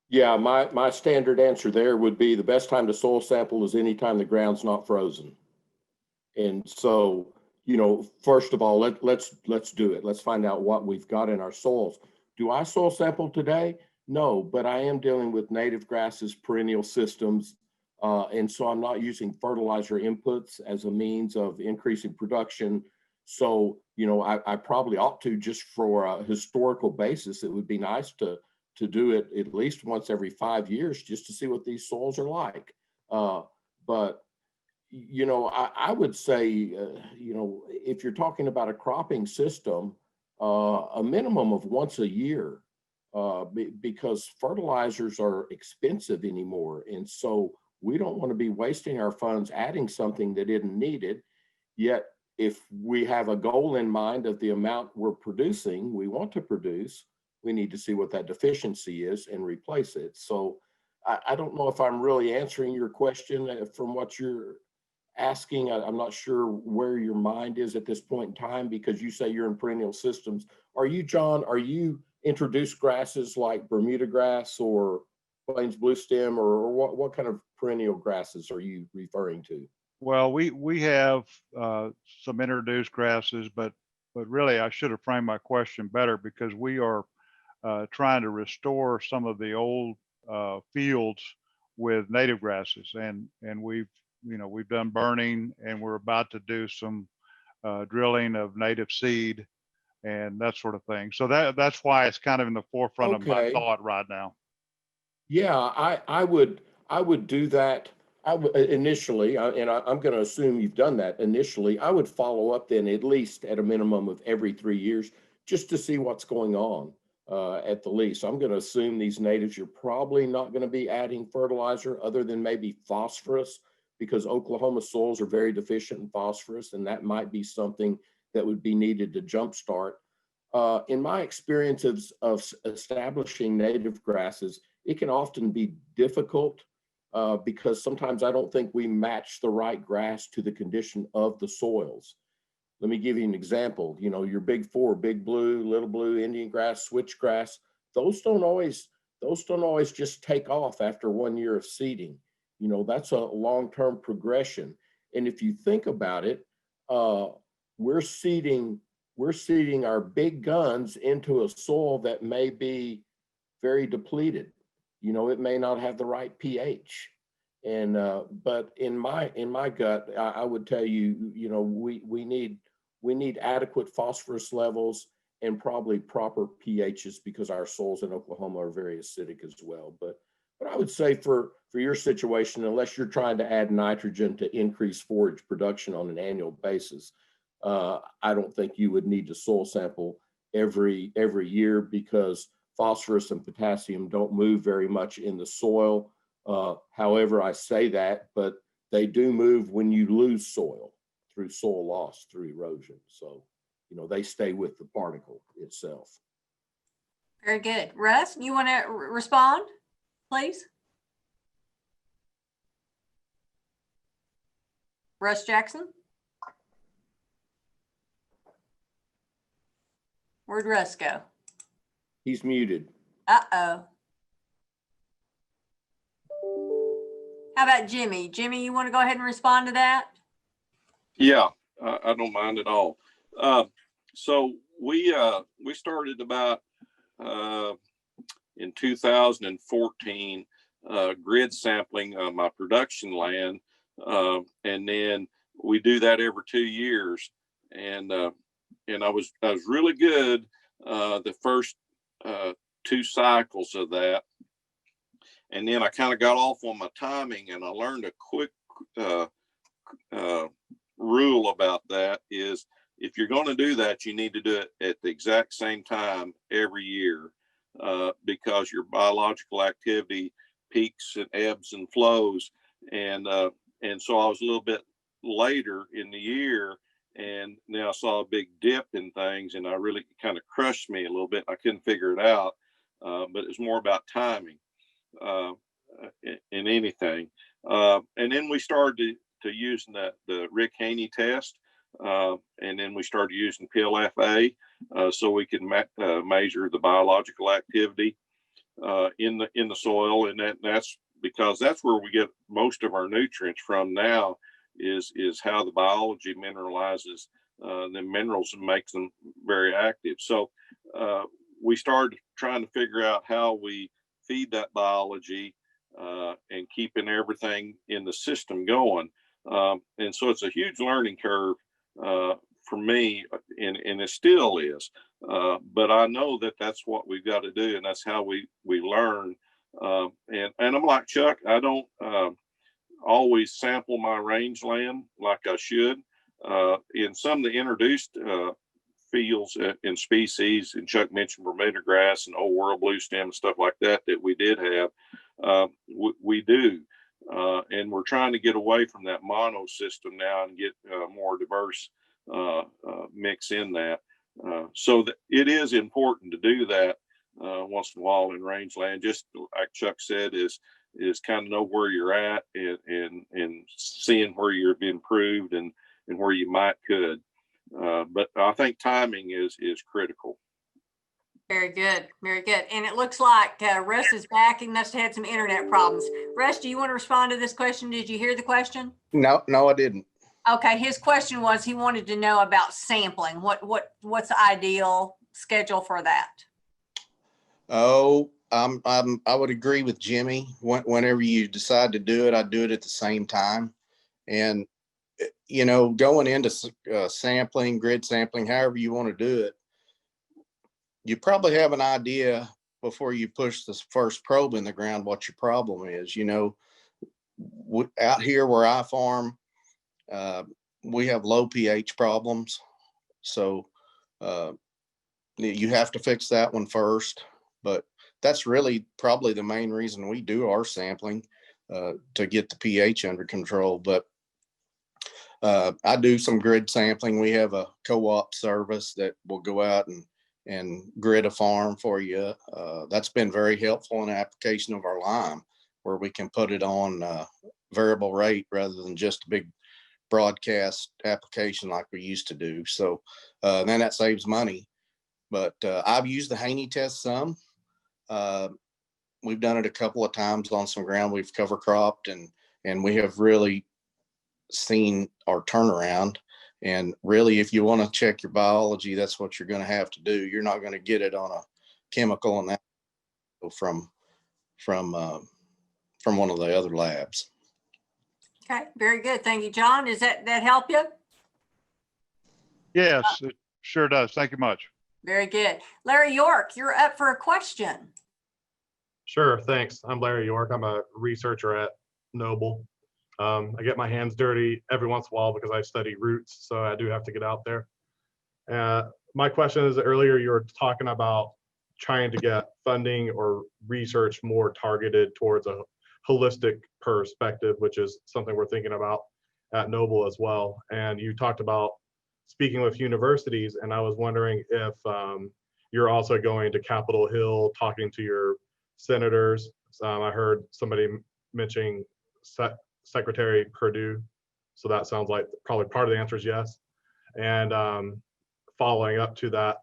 Yeah, my standard answer there would be the best time to soil sample is anytime the ground's not frozen. And so, you know, first of all, let's do it. Let's find out what we've got in our soils. Do I soil sample today? No, but I am dealing with native grasses, perennial systems. And so I'm not using fertilizer inputs as a means of increasing production. So, you know, I probably ought to, just for a historical basis, it would be nice to do it at least once every 5 years, just to see what these soils are like. But you know, I would say, you know, if you're talking about a cropping system, a minimum of once a year, because fertilizers are expensive anymore. And so we don't want to be wasting our funds adding something that isn't needed. Yet, if we have a goal in mind of the amount we're producing, we want to produce, we need to see what that deficiency is and replace it. So I don't know if I'm really answering your question from what you're asking. I'm not sure where your mind is at this point in time, because you say you're in perennial systems. Are you, John, are you introduced grasses like Bermuda grass or Plains bluestem, or what kind of perennial grasses are you referring to? Well, we have some introduced grasses, but really I should have framed my question better, because we are trying to restore some of the old fields with native grasses, and we've done burning, and we're about to do some drilling of native seed and that sort of thing. So that's why it's kind of in the forefront of my thought right now. Yeah, I would do that. I would initially, and I'm going to assume you've done that initially. I would follow up then at least at a minimum of every 3 years, just to see what's going on at the least. I'm going to assume these natives, you're probably not going to be adding fertilizer other than maybe phosphorus, because Oklahoma soils are very deficient in phosphorus, and that might be something that would be needed to jumpstart. In my experience of establishing native grasses, it can often be difficult because sometimes I don't think we match the right grass to the condition of the soils. Let me give you an example. You know, your big four, big blue, little blue, Indian grass, switchgrass, those don't always just take off after 1 year of seeding. You know, that's a long-term progression. And if you think about it, we're seeding our big guns into a soil that may be very depleted. You know, it may not have the right pH. And but in my gut, I would tell you, you know, we need adequate phosphorus levels and probably proper pHs, because our soils in Oklahoma are very acidic as well. But I would say for your situation, unless you're trying to add nitrogen to increase forage production on an annual basis, I don't think you would need to soil sample every year, because phosphorus and potassium don't move very much in the soil. However, I say that, but they do move when you lose soil through soil loss, through erosion. So, you know, they stay with the particle itself. Very good. Russ, you want to respond, please? Russ Jackson? Where'd Russ go? He's muted. Uh-oh. How about Jimmy? Jimmy, you want to go ahead and respond to that? Yeah, I don't mind at all. So we started about in 2014 grid sampling my production land, and then we do that every 2 years. And I was really good the first 2 cycles of that, and then I kind of got off on my timing, and I learned a quick rule about that is if you're going to do that, you need to do it at the exact same time every year, because your biological activity peaks and ebbs and flows. And so I was a little bit later in the year, and now I saw a big dip in things, and I really kind of crushed me a little bit. I couldn't figure it out, but it was more about timing in anything. And then we started to use the Rick Haney test, and then we started using PLFA so we could measure the biological activity in the soil, and that's because that's where we get most of our nutrients from now, is how the biology mineralizes the minerals and makes them very active. So we started trying to figure out how we feed that biology and keeping everything in the system going. And so it's a huge learning curve for me, and it still is. But I know that that's what we've got to do, and that's how we learn. And I'm like Chuck, I don't always sample my rangeland like I should. In some of the introduced fields and species, and Chuck mentioned Bermuda grass and old world blue stem and stuff like that we did have, we do. And we're trying to get away from that mono system now and get more diverse mix in that. So that it is important to do that once in a while in rangeland. Just like Chuck said, is kind of know where you're at and seeing where you've improved and where you might could. But I think timing is critical. Very good. Very good. And it looks like Russ is back. He must have had some internet problems. Russ, do you want to respond to this question? Did you hear the question? No, I didn't. Okay. His question was, he wanted to know about sampling. What's the ideal schedule for that? Oh, I would agree with Jimmy. Whenever you decide to do it, I do it at the same time. And, you know, going into sampling, grid sampling, however you want to do it, you probably have an idea before you push this first probe in the ground what your problem is. You know, out here where I farm, we have low pH problems. So you have to fix that one first. But that's really probably the main reason we do our sampling, to get the pH under control. But I do some grid sampling. We have a co-op service that will go out and grid a farm for you. That's been very helpful in the application of our lime, where we can put it on variable rate rather than just a big broadcast application like we used to do. So then that saves money. But I've used the Haney test some. We've done it a couple of times on some ground we've cover cropped, and we have really seen our turnaround. And really, if you want to check your biology, that's what you're going to have to do. You're not going to get it on a chemical and that from one of the other labs. Okay, very good. Thank you, John. Does that help you? Yes, it sure does. Thank you much. Very good. Larry York, you're up for a question. Sure, thanks. I'm Larry York. I'm a researcher at Noble. I get my hands dirty every once in a while because I study roots, so I do have to get out there. My question is, earlier you were talking about trying to get funding or research more targeted towards a holistic perspective, which is something we're thinking about at Noble as well. And you talked about speaking with universities, and I was wondering if you're also going to Capitol Hill, talking to your senators. I heard somebody mentioning Secretary Perdue, so that sounds like probably part of the answer is yes. And following up to that,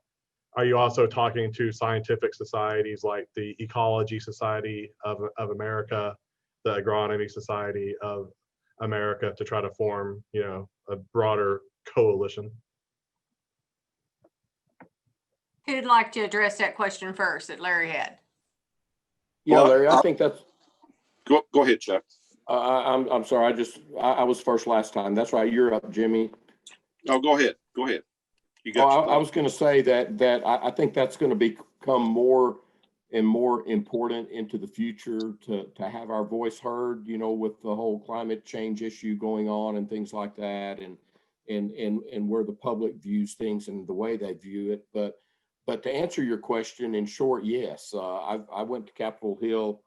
are you also talking to scientific societies like the Ecology Society of America, the Agronomy Society of America, to try to form, a broader coalition? Who'd like to address that question first that Larry had? Yeah, Well, Larry, I think that's, Go ahead, Chuck. I'm sorry, I was first last time. That's right, you're up, Jimmy. No, go ahead. Go ahead. You Oh, got your I was going to say that I think that's going to become more and more important into the future to have our voice heard, with the whole climate change issue going on and things like that, and where the public views things and the way they view it. But to answer your question in short, yes, I went to Capitol Hill,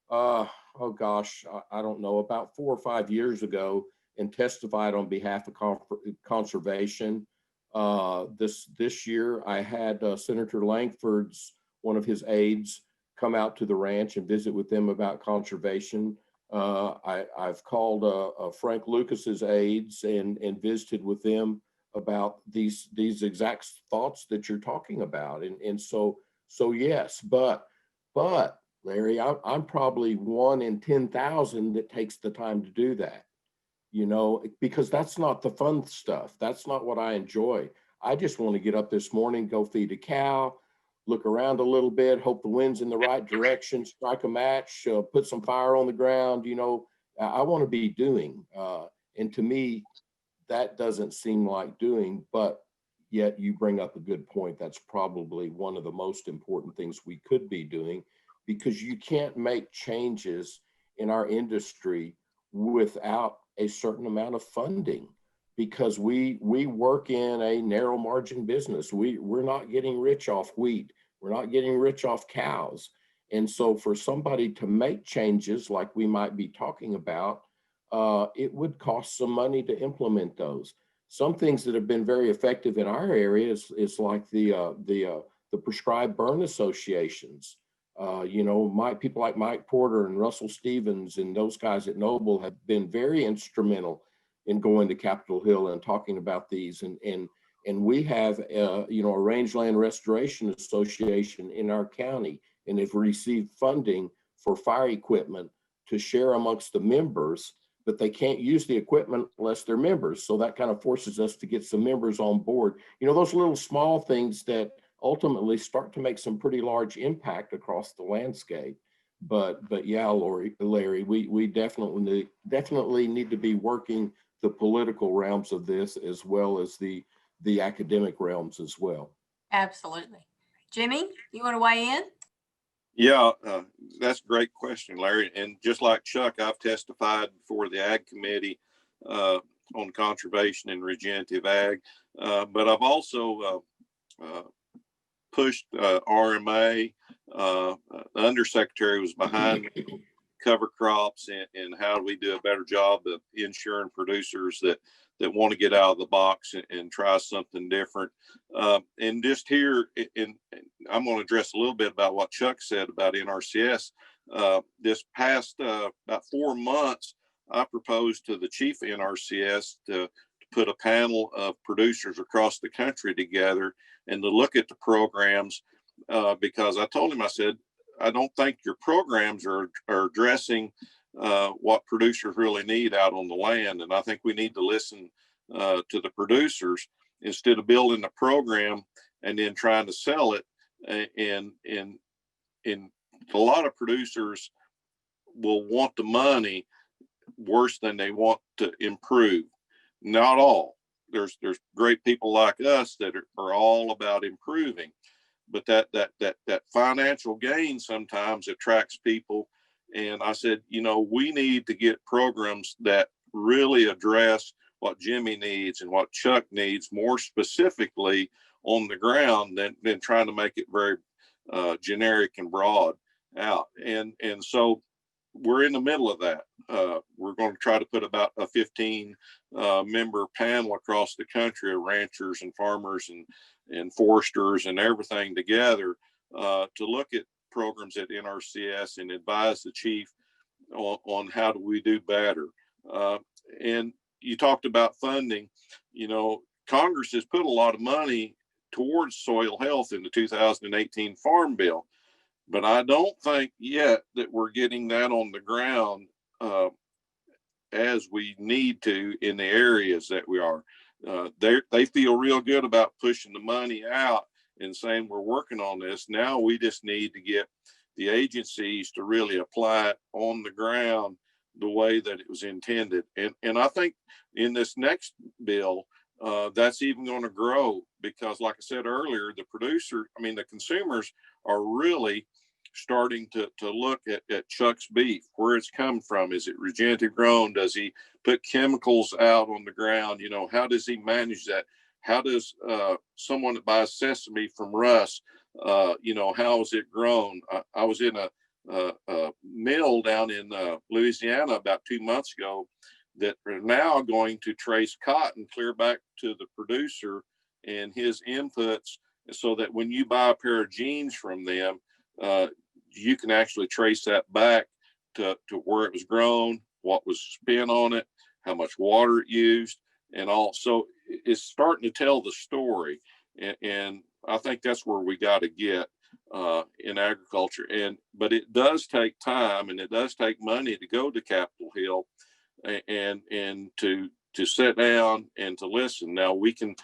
oh gosh, I don't know, about 4 or 5 years ago, and testified on behalf of conservation. This year, I had Senator Langford's, one of his aides, come out to the ranch and visit with them about conservation. I've called Frank Lucas's aides and visited with them about these exact thoughts that you're talking about. And so yes, but Larry, I'm probably 1 in 10,000 that takes the time to do that. Because that's not the fun stuff. That's not what I enjoy. I just want to get up this morning, go feed a cow, look around a little bit, hope the wind's in the right direction, strike a match, put some fire on the ground. I want to be doing. And to me, that doesn't seem like doing, but yet you bring up a good point. That's probably one of the most important things we could be doing, because you can't make changes in our industry without a certain amount of funding, because we work in a narrow margin business. We're not getting rich off wheat. We're not getting rich off cows. And so for somebody to make changes like we might be talking about, it would cost some money to implement those. Some things that have been very effective in our area is like the prescribed burn associations. People like Mike Porter and Russell Stevens and those guys at Noble have been very instrumental in going to Capitol Hill and talking about these. And we have, a Rangeland Restoration Association in our county, and have received funding for fire equipment to share amongst the members, but they can't use the equipment unless they're members. So that kind of forces us to get some members on board. Those little small things that ultimately start to make some pretty large impact across the landscape. But yeah, Larry, we definitely need to be working the political realms of this, as well as the academic realms as well. Absolutely. Jimmy, you want to weigh in? Yeah, that's a great question, Larry. And just like Chuck, I've testified before the Ag Committee on conservation and regenerative ag, but I've also pushed RMA. The undersecretary was behind me, cover crops, and how do we do a better job of ensuring producers that want to get out of the box and try something different. And just here, I'm going to address a little bit about what Chuck said about NRCS. This past about 4 months, I proposed to the chief of NRCS to put a panel of producers across the country together and to look at the programs, because I told him, I said, I don't think your programs are addressing what producers really need out on the land. And I think we need to listen to the producers instead of building a program and then trying to sell it. And a lot of producers will want the money worse than they want to improve. Not all. There's great people like us that are all about improving, but that financial gain sometimes attracts people. And I said, we need to get programs that really address what Jimmy needs and what Chuck needs more specifically on the ground than trying to make it very generic and broad out. And so we're in the middle of that. We're going to try to put about a 15 member panel across the country of ranchers and farmers and foresters and everything together to look at programs at NRCS and advise the chief on how do we do better. And you talked about funding. You know, Congress has put a lot of money towards soil health in the 2018 Farm Bill, but I don't think yet that we're getting that on the ground as we need to in the areas that we are. They feel real good about pushing the money out and saying we're working on this. Now we just need to get the agencies to really apply it on the ground the way that it was intended. And I think in this next bill, that's even going to grow because, like I said earlier, the consumers are really starting to look at Chuck's beef, where it's come from. Is it regenerative grown? Does he put chemicals out on the ground? You know, how does he manage that? How does someone that buys sesame from Russ, you know, how is it grown? I was in a mill down in Louisiana about 2 months ago that are now going to trace cotton clear back to the producer and his inputs, so that when you buy a pair of jeans from them, you can actually trace that back to where it was grown, what was spent on it, how much water it used, and all. So it's starting to tell the story. And I think that's where we got to get in agriculture. But it does take time and it does take money to go to Capitol Hill and to sit down and to listen. Now we can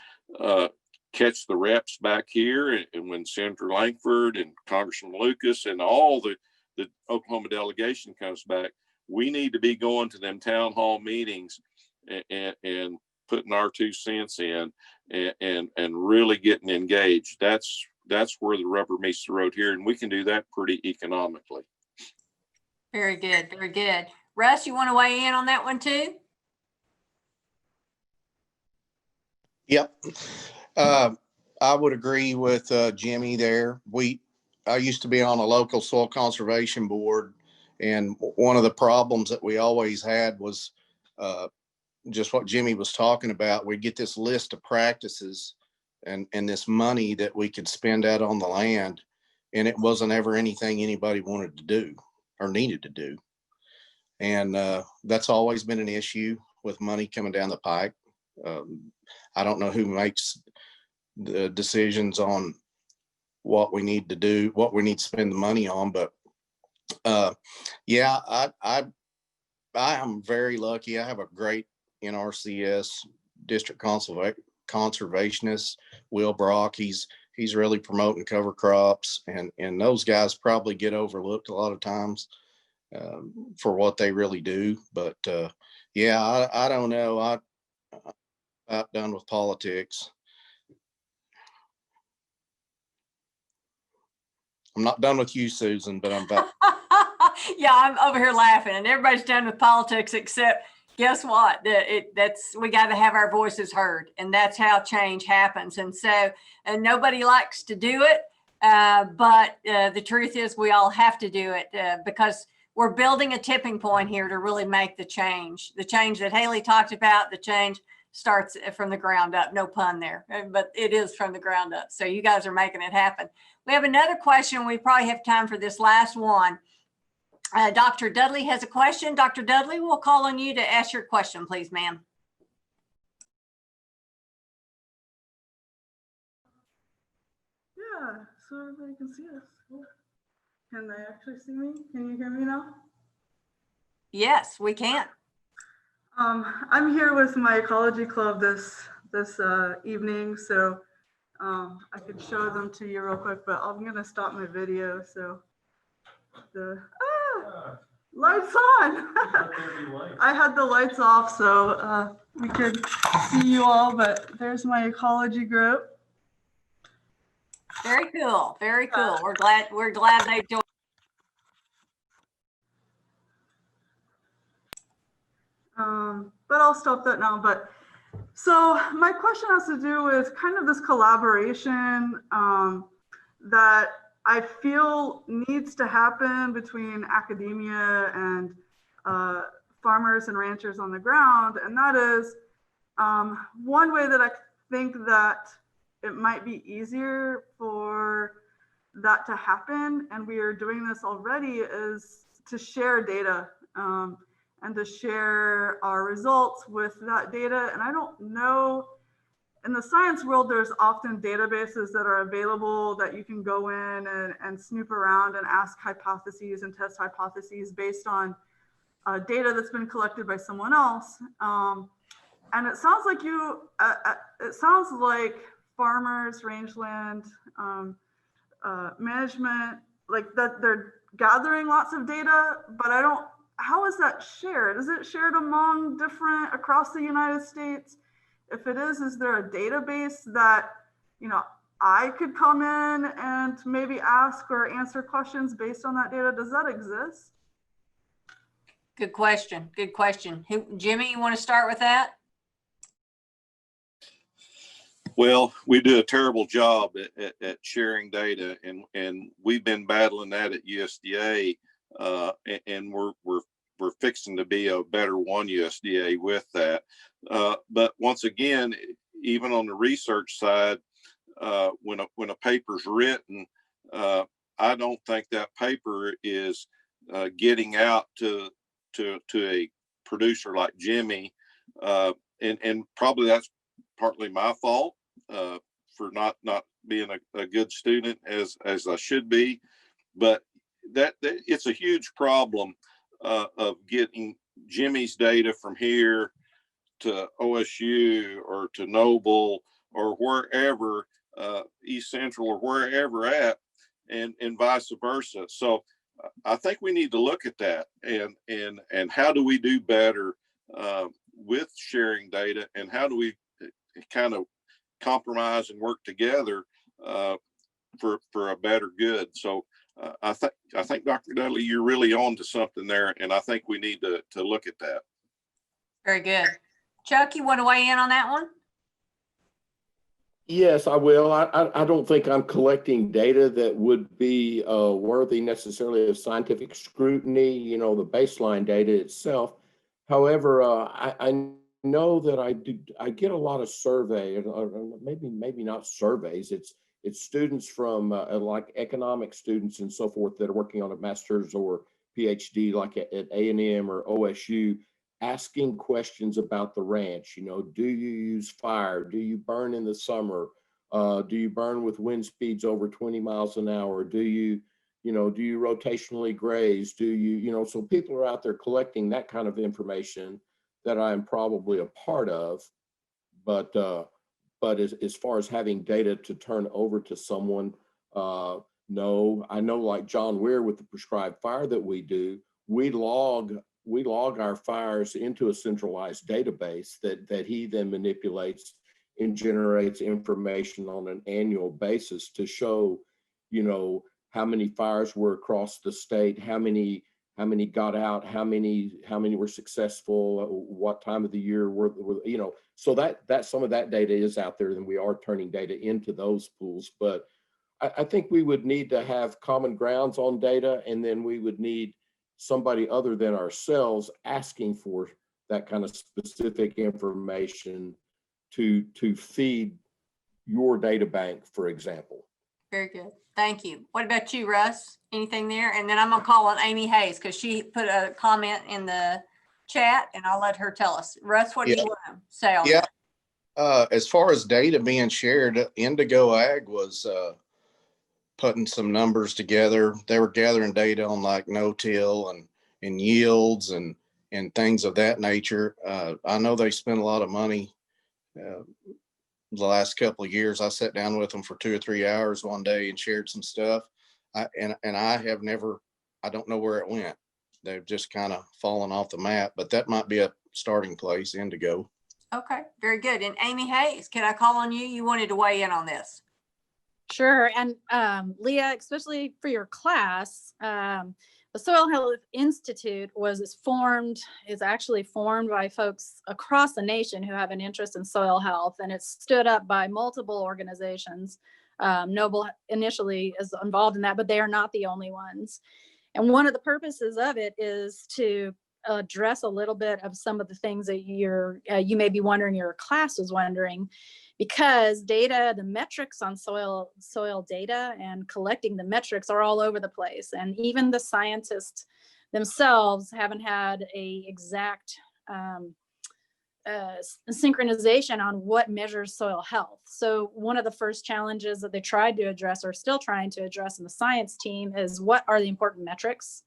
catch the reps back here, and when Senator Lankford and Congressman Lucas and all the Oklahoma delegation comes back, we need to be going to them town hall meetings and putting our 2 cents in and really getting engaged. That's where the rubber meets the road here, and we can do that pretty economically. Very good. Very good. Russ, you want to weigh in on that one too? Yep. I would agree with Jimmy there. I used to be on a local soil conservation board, and one of the problems that we always had was just what Jimmy was talking about. We'd get this list of practices and this money that we could spend out on the land, and it wasn't ever anything anybody wanted to do or needed to do. And that's always been an issue with money coming down the pike. I don't know who makes the decisions on what we need to do, what we need to spend the money on, but yeah, I am very lucky. I have a great NRCS district conservationist, Will Brock. He's really promoting cover crops, and those guys probably get overlooked a lot of times for what they really do. But yeah, I don't know. I'm about done with politics. I'm not done with you, Susan, but I'm about. Yeah, I'm over here laughing, and everybody's done with politics except, guess what? We got to have our voices heard, and that's how change happens. And so, and nobody likes to do it, but the truth is, we all have to do it because we're building a tipping point here to really make the change that Haley talked about. The change starts from the ground up. No pun there, but it is from the ground up. So you guys are making it happen. We have another question. We probably have time for this last one. Dr. Dudley has a question. Dr. Dudley, we'll call on you to ask your question, please, ma'am. Yeah, so everybody can see us. Can they actually see me? Can you hear me now? Yes, we can. I'm here with my ecology club this evening, so I could show them to you real quick, but I'm gonna stop my video. So the lights on. I had the lights off so we could see you all, but there's my ecology group. Very cool. Very cool. We're glad they joined. But I'll stop that now. But so my question has to do with kind of this collaboration that I feel needs to happen between academia and farmers and ranchers on the ground. And that is one way that I think that it might be easier for that to happen, and we are doing this already, is to share data and to share our results with that data. And I don't know, in the science world, there's often databases that are available that you can go in and snoop around and ask hypotheses and test hypotheses based on data that's been collected by someone else. And it sounds like it sounds like farmers, rangeland, management, like that they're gathering lots of data, but how is that shared? Is it shared among different, across the United States? If it is there a database that, I could come in and maybe ask or answer questions based on that data? Does that exist? Good question. Good question. Jimmy, you want to start with that? Well, we do a terrible job at sharing data, and we've been battling that at USDA, and we're fixing to be a better one USDA with that. But once again, even on the research side, when a paper's written, I don't think that paper is getting out to a producer like Jimmy, and probably that's partly my fault for not being a good student as I should be. But that it's a huge problem of getting Jimmy's data from here to OSU or to Noble or wherever, East Central or wherever at, and vice versa. So I think we need to look at that and how do we do better with sharing data, and how do we kind of compromise and work together for a better good. So I think Dr. Dudley, you're really on to something there, and I think we need to look at that. Very good. Chuck, you want to weigh in on that one? Yes, I will. I don't think I'm collecting data that would be worthy necessarily of scientific scrutiny, the baseline data itself. However, I know that I get a lot of survey, or maybe not surveys. It's students from like economic students and so forth that are working on a master's or PhD, like at A&M or OSU, asking questions about the ranch. Do you use fire? Do you burn in the summer? Do you burn with wind speeds over 20 miles an hour? Do you rotationally graze? Do you, so people are out there collecting that kind of information that I'm probably a part of, but as far as having data to turn over to someone, no. I know, like John Weir with the prescribed fire that we do, we log our fires into a centralized database that he then manipulates and generates information on an annual basis to show, how many fires were across the state, how many got out, how many were successful, what time of the year were so that some of that data is out there, and we are turning data into those pools. But I think we would need to have common grounds on data, and then we would need somebody other than ourselves asking for that kind of specific information to feed your data bank, for example. Very good. Thank you. What about you, Russ? Anything there? And then I'm going to call on Amy Hayes because she put a comment in the chat, and I'll let her tell us. Russ, what do you want to say on that? As far as data being shared, Indigo Ag was putting some numbers together. They were gathering data on like no-till and yields and things of that nature. I know they spent a lot of money the last couple of years. I sat down with them for 2 or 3 hours one day and shared some stuff. I don't know where it went. They've just kind of fallen off the map, but that might be a starting place, Indigo. Okay, very good. And Amy Hayes, can I call on you? You wanted to weigh in on this. Sure. And Leah, especially for your class, the Soil Health Institute is actually formed by folks across the nation who have an interest in soil health, and it's stood up by multiple organizations Noble initially is involved in that, but they are not the only ones. And one of the purposes of it is to address a little bit of some of the things that you may be wondering, your class was wondering, because data, the metrics on soil data and collecting the metrics are all over the place. And even the scientists themselves haven't had a exact synchronization on what measures soil health. So one of the first challenges that they tried to address, or still trying to address in the science team, is what are the important metrics?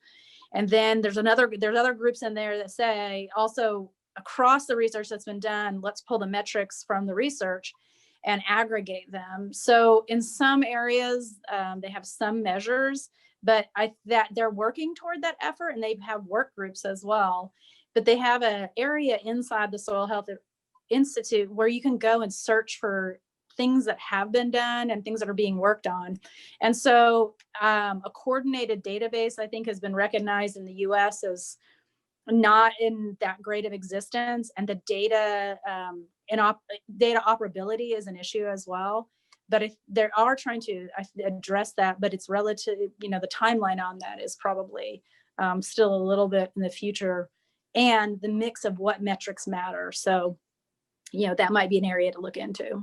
And then there's other groups in there that say also across the research that's been done, let's pull the metrics from the research and aggregate them. So in some areas, they have some measures, but that they're working toward that effort, and they have work groups as well. But they have an area inside the Soil Health Institute where you can go and search for things that have been done and things that are being worked on. And so a coordinated database, I think, has been recognized in the US as not in that great of existence. And the data data operability is an issue as well. But if they are trying to address that, but it's relative, the timeline on that is probably still a little bit in the future, and the mix of what metrics matter. So, that might be an area to look into.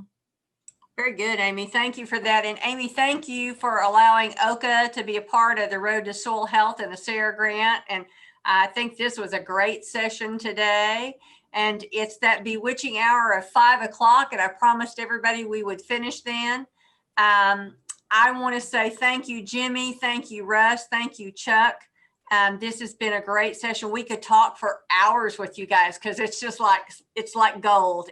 Very good, Amy. Thank you for that. And Amy, thank you for allowing OCA to be a part of the Road to Soil Health and the SARE grant. And I think this was a great session today. And it's that bewitching hour of 5 o'clock. And I promised everybody we would finish then. I want to say thank you, Jimmy. Thank you, Russ. Thank you, Chuck. This has been a great session. We could talk for hours with you guys because it's like gold.